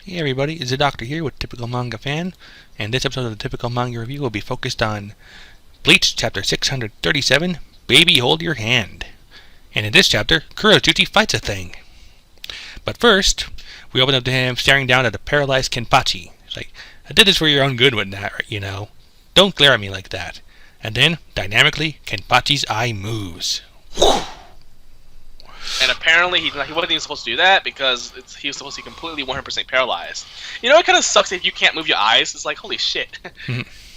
Hey everybody, it's Zeidoktor here with Typical Manga Fan, and this episode of the Typical Manga Review will be focused on Bleach Chapter 637, Baby Hold Your Hand. And in this chapter, Kurochuchi fights a thing. But first, we open up to him staring down at a paralyzed Kenpachi. It's like, I did this for your own good with that, you know. Don't glare at me like that. And then, dynamically, Kenpachi's eye moves. And apparently he wasn't even supposed to do that because he was supposed to be completely 100% paralyzed. You know, it kind of sucks if you can't move your eyes. It's like, holy shit.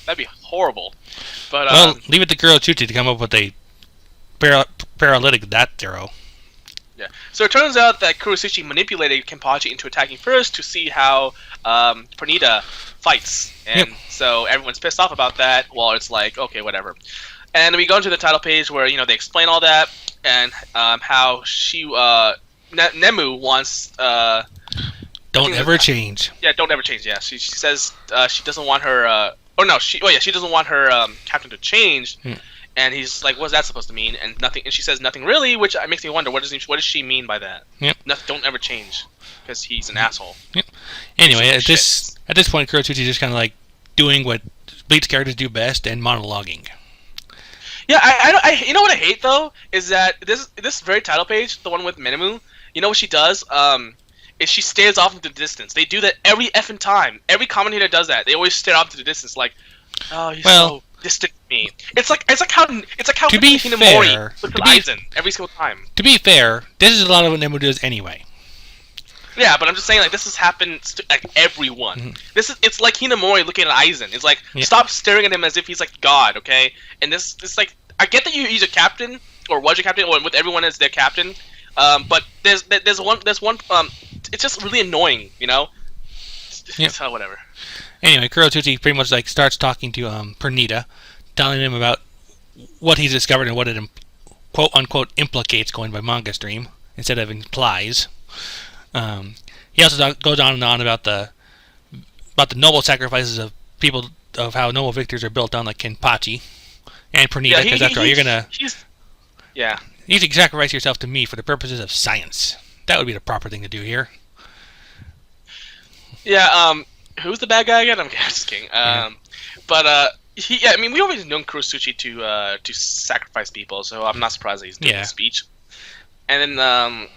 That'd be horrible. But well, leave it to Kurochuchi to come up with a paralytic that thorough. Yeah. So it turns out that Kurochuchi manipulated Kenpachi into attacking first to see how Pernita fights. And so everyone's pissed off about that. Well, it's like, okay, whatever. And we go into the title page where, you know, they explain all that and how she Nemu wants don't ever change. Yeah, don't ever change. Yeah, she says she doesn't want her she doesn't want her captain to change. And he's like, what's that supposed to mean? And nothing. And she says nothing really, which makes me wonder what does she mean by that? Don't ever change, because he's an asshole. Anyway, at this point, Kurochuchi's just kind of like doing what Bleach characters do best and monologuing. Yeah, I you know what I hate though is that this very title page, the one with Minemu, you know what she does? Is she stares off into the distance. They do that every effing time. Every commentator does that. They always stare off into the distance, like, oh, he's so distant to me. It's like how to be fair, with Aizen every single time. To be fair, this is a lot of what Nemu does anyway. Yeah, but I'm just saying, like, this has happened to like everyone. It's like Hinamori looking at Aizen. It's like, stop staring at him as if he's like God, okay? And it's like, I get that he's a captain or was your captain, or with everyone as their captain. But there's one it's just really annoying, you know. So whatever. Anyway, Kurochuchi pretty much like starts talking to Pernita, telling him about what he's discovered and what it quote unquote implicates, going by manga stream instead of implies. He also goes on and on about the noble sacrifices of people, of how noble victories are built on, like Kenpachi and Pernita, because after all, you can sacrifice yourself to me for the purposes of science. That would be the proper thing to do here. Yeah. Who's the bad guy again? I'm just kidding. But I mean, we always known Kurochuchi to sacrifice people, so I'm not surprised that he's doing the speech. And then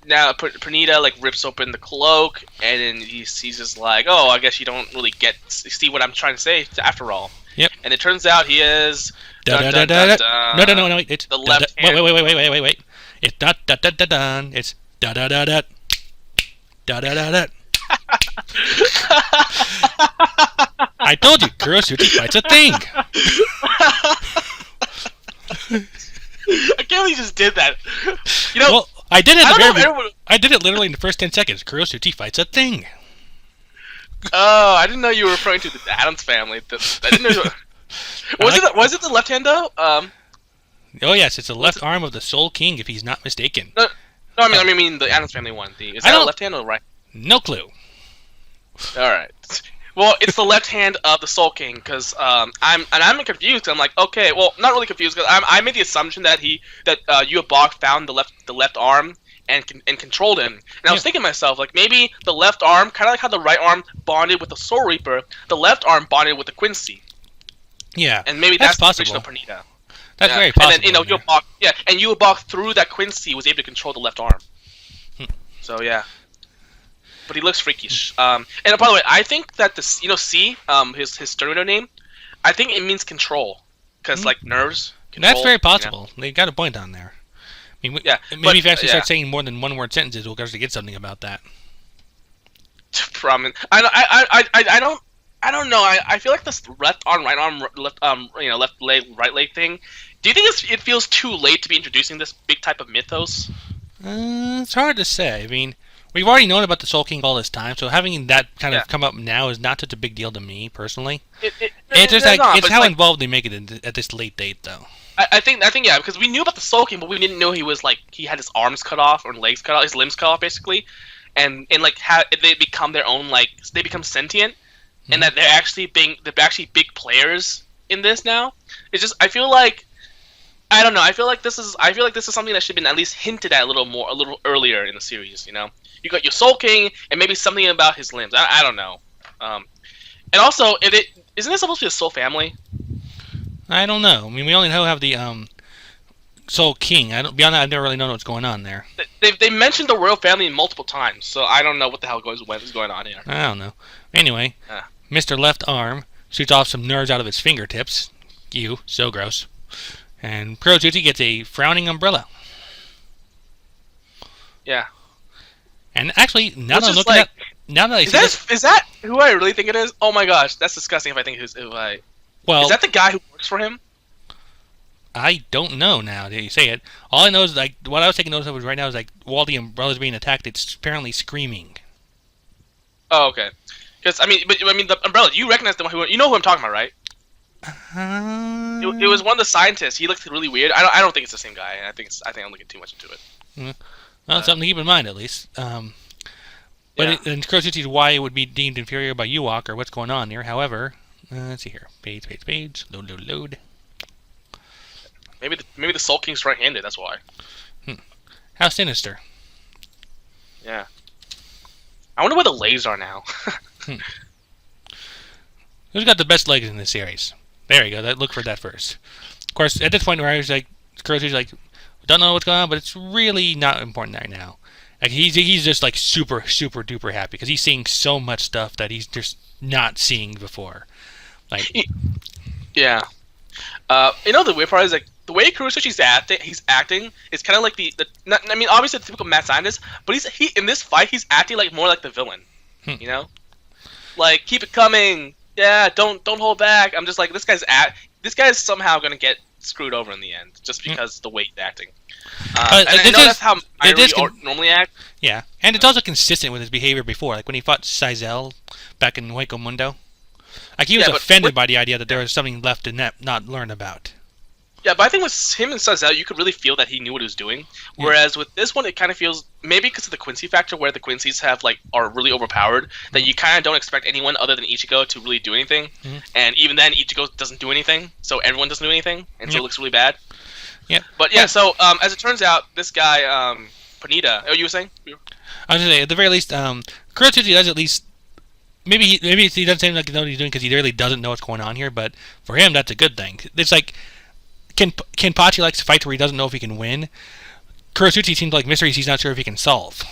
now Pernita like rips open the cloak, and then he's just like, oh, I guess you don't really see what I'm trying to say after all. Yep. And it turns out he is No, it's the left hand. Wait. It's da-da-da-da-dun. It's da-da-da-da. Da-da-da-da. I told you, Kurochuchi fights a thing. I can't believe you just did that. You know, well, I did it. I did it literally in the first 10 seconds. Kurochuchi fights a thing. Oh, I didn't know you were referring to the Addams family. I didn't know. Was it the left hand though? Oh yes, it's the left arm of the Soul King, if he's not mistaken. No, I mean the Addams family one. Is that a left hand or the right? No clue. All right. Well, it's the left hand of the Soul King, because I'm confused. I'm like, okay, well, not really confused, because I made the assumption that Yuabok found the left arm and controlled him. And I was thinking to myself, like, maybe the left arm, kind of like how the right arm bonded with the Soul Reaper, the left arm bonded with the Quincy. Yeah, and maybe that's the original Pernita. That's very possible. And then Yuabok through that Quincy was able to control the left arm. So yeah. But he looks freakish. And by the way, I think that this, C, his Sterno name, I think it means control, because like nerves. Control, that's very possible. They got a point on there. I mean, maybe if you actually start saying more than one word sentences, we'll actually get something about that. I don't know. I feel like this left arm, right arm, left leg, right leg thing. Do you think it feels too late to be introducing this big type of mythos? It's hard to say. I mean, we've already known about the Soul King all this time, so having that kind of come up now is not such a big deal to me personally. It's how involved they make it at this late date, though. I think because we knew about the Soul King, but we didn't know he had his arms cut off or legs cut off, his limbs cut off basically, and like how they become their own, like they become sentient, and that they're actually big players in this now. It's just I feel like I don't know. I feel like this is something that should have been at least hinted at a little earlier in the series. You know, you got your Soul King and maybe something about his limbs. I don't know. And also, isn't it supposed to be a soul family? I don't know. I mean, we only have the Soul King. Beyond that, I've never really known what's going on there. They mentioned the royal family multiple times, so I don't know what the hell is going on here. I don't know. Anyway, Mr. Left Arm shoots off some nerds out of his fingertips. Ew, so gross. And Kurozuchi gets a frowning umbrella. Yeah. And actually, now that I'm looking at... Now that I see this... Is that who I really think it is? Oh my gosh, that's disgusting if I think Well, is that the guy who works for him? I don't know now that you say it. All I know is, like, what I was taking notice of was right now is, like, while the umbrella's being attacked, it's apparently screaming. Oh, okay. Because, the umbrella, you recognize the one who... You know who I'm talking about, right? It was one of the scientists. He looked really weird. I don't think it's the same guy. I think I'm looking too much into it. Well, something to keep in mind, at least. But in Kurozuchi's why it would be deemed inferior by Ewok, or what's going on here. However, let's see here. Page. Load. Maybe the Soul King's right-handed. That's why. How sinister. Yeah. I wonder where the legs are now. Who's got the best legs in this series? There you go. Look for that first. Of course, at this point where I was like, Kurozuchi's like, don't know what's going on, but it's really not important right now. Like he's just like super duper happy because he's seeing so much stuff that he's just not seeing before. Like, yeah. The weird part is like the way Kurozuchi's acting is kind of like obviously the typical mad scientist, but he in this fight he's acting like more like the villain. You know, like keep it coming. Yeah, don't hold back. I'm just like this guy's somehow gonna get screwed over in the end just because the way he's acting. And I know that's how I normally act. Yeah, and it's also consistent with his behavior before, like when he fought Sizel back in Hueco Mundo. Like he was offended by the idea that there was something left to not learn about. Yeah, but I think with him and Sizel, you could really feel that he knew what he was doing. Whereas with this one, it kind of feels maybe because of the Quincy factor, where the Quincy's are really overpowered, that you kind of don't expect anyone other than Ichigo to really do anything. And even then, Ichigo doesn't do anything, so everyone doesn't do anything, and so it looks really bad. Yeah. But yeah, so as it turns out, this guy Panita. Oh, you were saying? I was gonna say, at the very least, Kurozuchi does at least. Maybe he doesn't seem like he knows what he's doing because he really doesn't know what's going on here. But for him, that's a good thing. It's like Kenpachi likes to fight where he doesn't know if he can win. Kurozuchi seems like mysteries he's not sure if he can solve.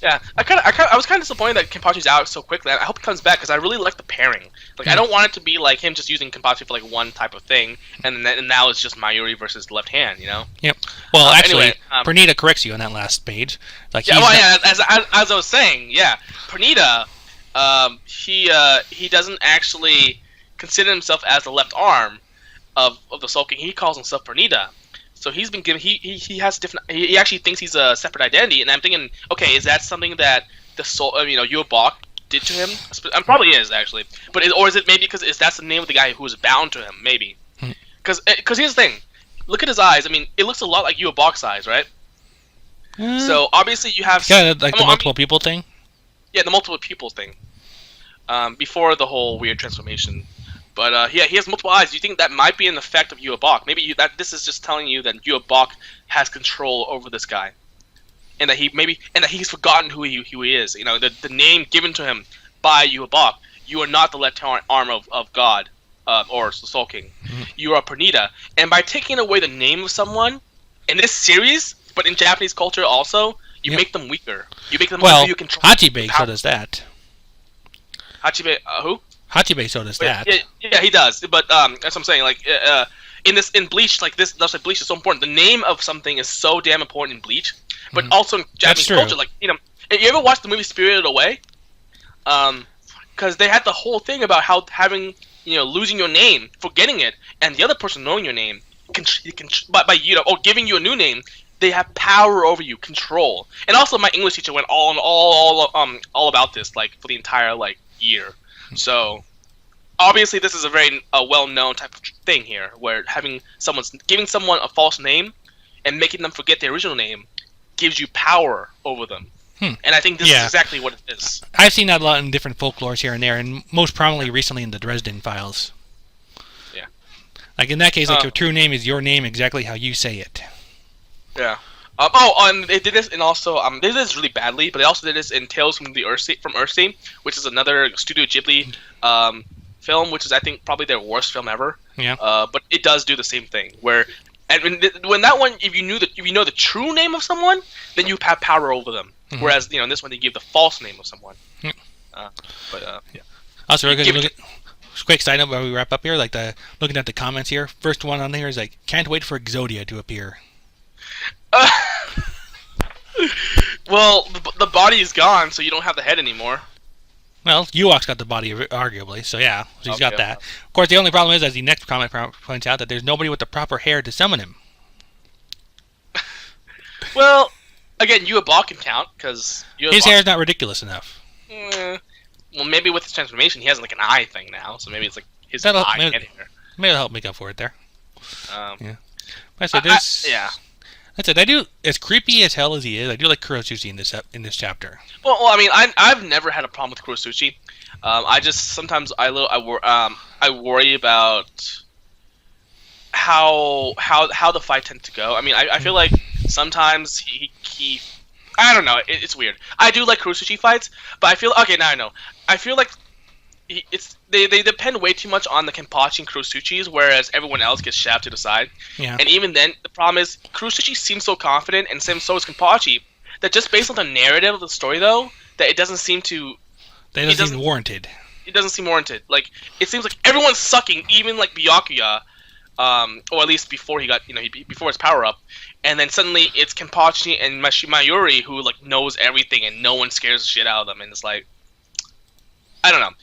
Yeah, I was kind of disappointed that Kenpachi's out so quickly. I hope he comes back because I really like the pairing. Like, I don't want it to be like him just using Kenpachi for like one type of thing, and now it's just Mayuri versus the left hand, you know? Yep. Well, actually, Pernita corrects you on that last page. Like, as I was saying, yeah, Pernita, he doesn't actually consider himself as the left arm of the Soul King. He calls himself Pernita. So he's been given. He has different. He actually thinks he's a separate identity, and I'm thinking, okay, is that something that the soul, Yuobok did to him? Probably is actually, or is it maybe because that's the name of the guy who was bound to him? Maybe, because here's the thing. Look at his eyes. I mean, it looks a lot like Yuobok's eyes, right? So obviously you have the multiple people thing. Yeah, the multiple people thing. Before the whole weird transformation. But he has multiple eyes. Do you think that might be an effect of Yuobok? Maybe this is just telling you that Yuobok has control over this guy, and that he's forgotten who he is. You know, the name given to him by Yuobok. You are not the left arm of God, or the Soul King. You are Pernita, and by taking away the name of someone in this series, but in Japanese culture also, you make them weaker. You make them weaker. You control. Hachibe so does that. Hachibe, who? Hachibe so does that. Yeah, he does. But that's what I'm saying. Like in Bleach, like this, that's like Bleach is so important. The name of something is so damn important in Bleach, but also in Japanese culture. Like you ever watch the movie Spirited Away? Because they had the whole thing about how having losing your name, forgetting it, and the other person knowing your name by giving you a new name. They have power over you, control. And also, my English teacher went all about this like for the entire year. So, obviously, this is a very well-known type of thing here, where giving someone a false name and making them forget their original name gives you power over them. And I think this is exactly what it is. I've seen that a lot in different folklores here and there, and most prominently recently in the Dresden Files. Yeah. Like in that case, like your true name is your name exactly how you say it. Yeah. And they did this, and also they did this really badly, but they also did this in Tales from Earthsea, which is another Studio Ghibli film, which is I think probably their worst film ever. Yeah. But it does do the same thing where, and when that one, if you know the true name of someone, then you have power over them. Mm-hmm. Whereas in this one they give the false name of someone. Yeah. Yeah. Also, we're gonna quick side note while we wrap up here, like looking at the comments here. First one on here is like, can't wait for Exodia to appear. Well, the body is gone, so you don't have the head anymore. Well, Ewok's got the body, arguably, so yeah, so he's got that. Of course, the only problem is, as the next comment points out, that there's nobody with the proper hair to summon him. Well, again, Uebach can count, because his hair is not ridiculous enough. Well, maybe with his transformation, he has like an eye thing now, so maybe it's like his eye and hair. Maybe it'll help make up for it there. Yeah. But yeah. That's it. I do, as creepy as hell as he is, I do like Kurosuchi in this chapter. Well, I mean, I've never had a problem with Kurosuchi. I just sometimes I worry about how the fight tends to go. I mean, I feel like sometimes he I don't know. It's weird. I do like Kurosuchi fights, but I feel now I know. I feel like they depend way too much on the Kenpachi and Kurosuchis, whereas everyone else gets shoved to the side. Yeah. And even then, the problem is Kurosuchi seems so confident, and so is Kenpachi, that just based on the narrative of the story, though, that it doesn't seem to. That doesn't seem warranted. It doesn't seem warranted. Like it seems like everyone's sucking, even like Byakuya, or at least before he got before his power up, and then suddenly it's Kenpachi and Mayuri who like knows everything, and no one scares the shit out of them, and it's like. I don't know.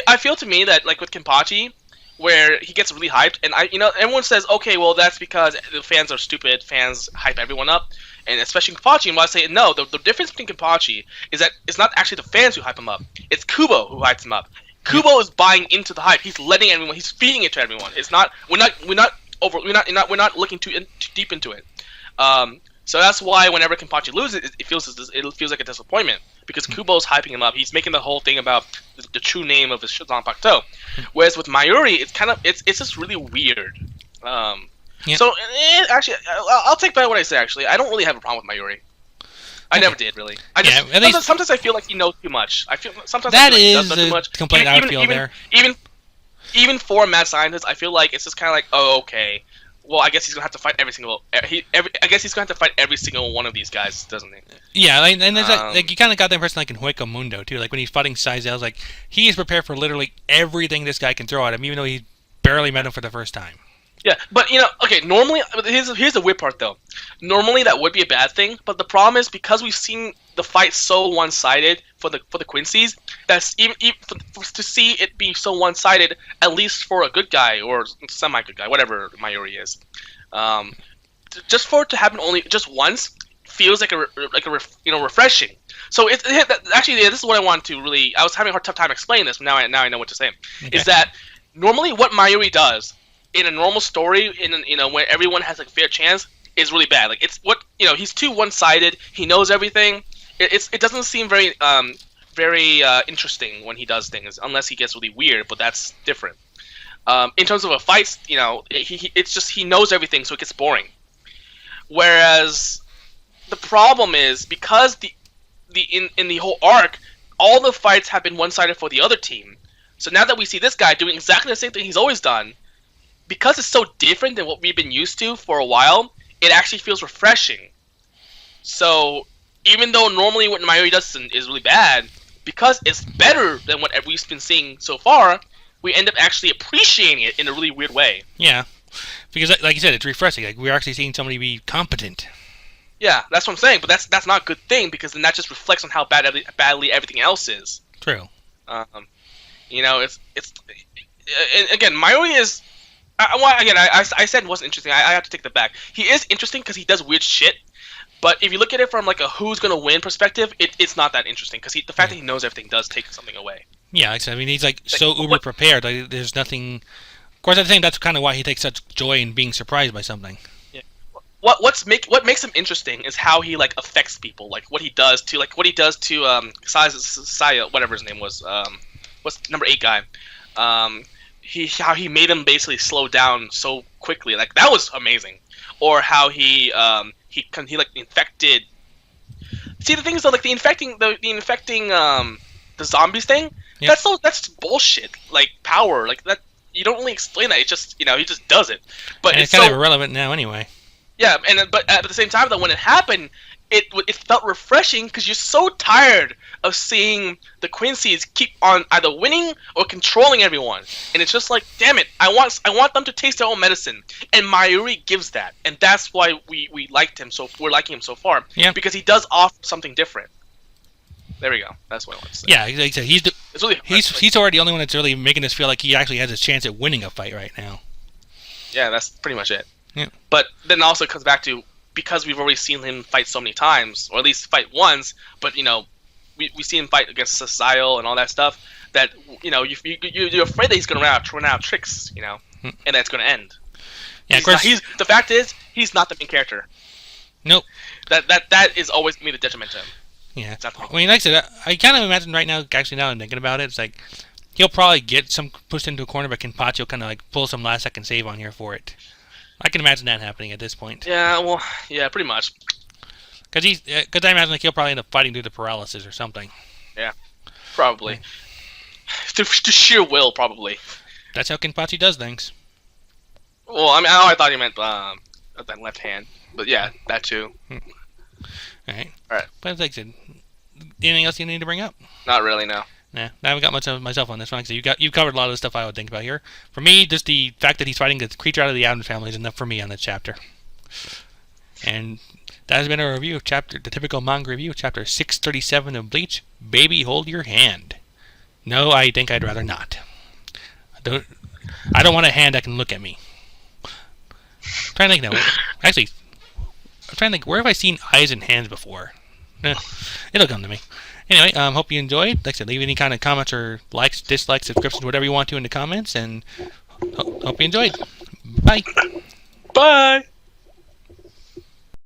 I feel to me that like with Kenpachi, where he gets really hyped, and everyone says, okay, well that's because the fans are stupid. Fans hype everyone up, and especially Kenpachi. And I say no, the difference between Kenpachi is that it's not actually the fans who hype him up. It's Kubo who hypes him up. Kubo is buying into the hype. He's letting everyone. He's feeding it to everyone. It's not. We're not looking too deep into it. So that's why whenever Kenpachi loses, it feels like a disappointment because Kubo's hyping him up. He's making the whole thing about the true name of his Zanpakuto. Whereas with Mayuri, it's just really weird. So actually, I'll take back what I said. Actually, I don't really have a problem with Mayuri. I never did really. Sometimes I feel like he knows too much. I feel sometimes that he is does too much. Complaint I feel there. Even for mad scientists, I feel like it's just kind of like, oh, okay. Well, I guess he's gonna have to fight every single. I guess he's gonna have to fight every single one of these guys, doesn't he? Yeah, and there's like you kind of got that impression like in Hueco Mundo too. Like when he's fighting Saizel's, like he is prepared for literally everything this guy can throw at him, even though he barely met him for the first time. Yeah, but okay. Normally, here's the weird part though. Normally, that would be a bad thing, but the problem is because we've seen the fight so one-sided for the Quincy's, that's even to see it be so one-sided, at least for a good guy or semi-good guy, whatever Mayuri is, just for it to happen only just once feels like refreshing. So actually this is what I want to really. I was having a tough time explaining this, but now I know what to say. Okay. Is that normally what Mayuri does in a normal story, where everyone has like a fair chance, is really bad. Like it's what he's too one-sided. He knows everything. It doesn't seem very interesting when he does things, unless he gets really weird. But that's different. In terms of a fight, it's just he knows everything, so it gets boring. Whereas the problem is because in the whole arc, all the fights have been one-sided for the other team. So now that we see this guy doing exactly the same thing he's always done, because it's so different than what we've been used to for a while, it actually feels refreshing. So even though normally what Mayuri does is really bad, because it's better than what we've been seeing so far, we end up actually appreciating it in a really weird way. Yeah, because like you said, it's refreshing. Like we're actually seeing somebody be competent. Yeah, that's what I'm saying. But that's not a good thing because then that just reflects on how badly everything else is. True. It's and again, Mayuri is. I said it wasn't interesting. I have to take that back. He is interesting because he does weird shit. But if you look at it from like a who's gonna win perspective, it's not that interesting because the fact that he knows everything does take something away. Yeah, I mean he's like so uber prepared. Like, there's nothing. Of course, I think that's kind of why he takes such joy in being surprised by something. Yeah. What makes him interesting is how he like affects people. Like what he does to Saya, whatever his name was. What's number 8 guy? how he made him basically slow down so quickly. Like that was amazing. Or how he like infected. See, the thing is though, like the infecting the zombies thing. Yep. That's bullshit. Like power, like that. You don't really explain that. It just he just does it. But And it's kind of irrelevant now anyway. Yeah, but at the same time though, when it happened, it felt refreshing because you're so tired of seeing the Quincy's keep on either winning or controlling everyone, and it's just like, damn it, I want them to taste their own medicine, and Mayuri gives that, and that's why we liked him we're liking him so far, because he does offer something different. There we go. That's what I want to say. Yeah, like I said, he's already the only one that's really making us feel like he actually has a chance at winning a fight right now. Yeah, that's pretty much it. Yeah. But then also it comes back to, because we've already seen him fight so many times, or at least fight once, but we see him fight against Sociel and all that stuff, that you're afraid that he's gonna run out of tricks, and that's gonna end. Yeah, of course. The fact is, he's not the main character. Nope. That is always gonna be the detriment to him. Yeah. I mean, like I said, I kind of imagine right now, actually now I'm thinking about it, it's like he'll probably get pushed into a corner, but Kenpachi kind of like pull some last second save on here for it. I can imagine that happening at this point. Yeah, well, yeah, pretty much. Because I imagine like he'll probably end up fighting through the paralysis or something. Yeah, probably. To sheer will, probably. That's how Kenpachi does things. Well, I mean, I thought you meant that left hand, but yeah, that too. All right. But like I said, anything else you need to bring up? Not really, no. Nah, I haven't got much of myself on this one. Like I said, you've covered a lot of the stuff I would think about here. For me, just the fact that he's fighting a creature out of the Adams family is enough for me on this chapter. And that has been our review of the typical manga review of chapter 637 of Bleach. Baby, hold your hand. No, I think I'd rather not. I don't want a hand that can look at me. I'm trying to think now. Actually, I'm trying to think, where have I seen eyes and hands before? It'll come to me. Anyway, hope you enjoyed. Like I said, leave any kind of comments or likes, dislikes, subscriptions, whatever you want to in the comments, and hope you enjoyed. Bye. Bye.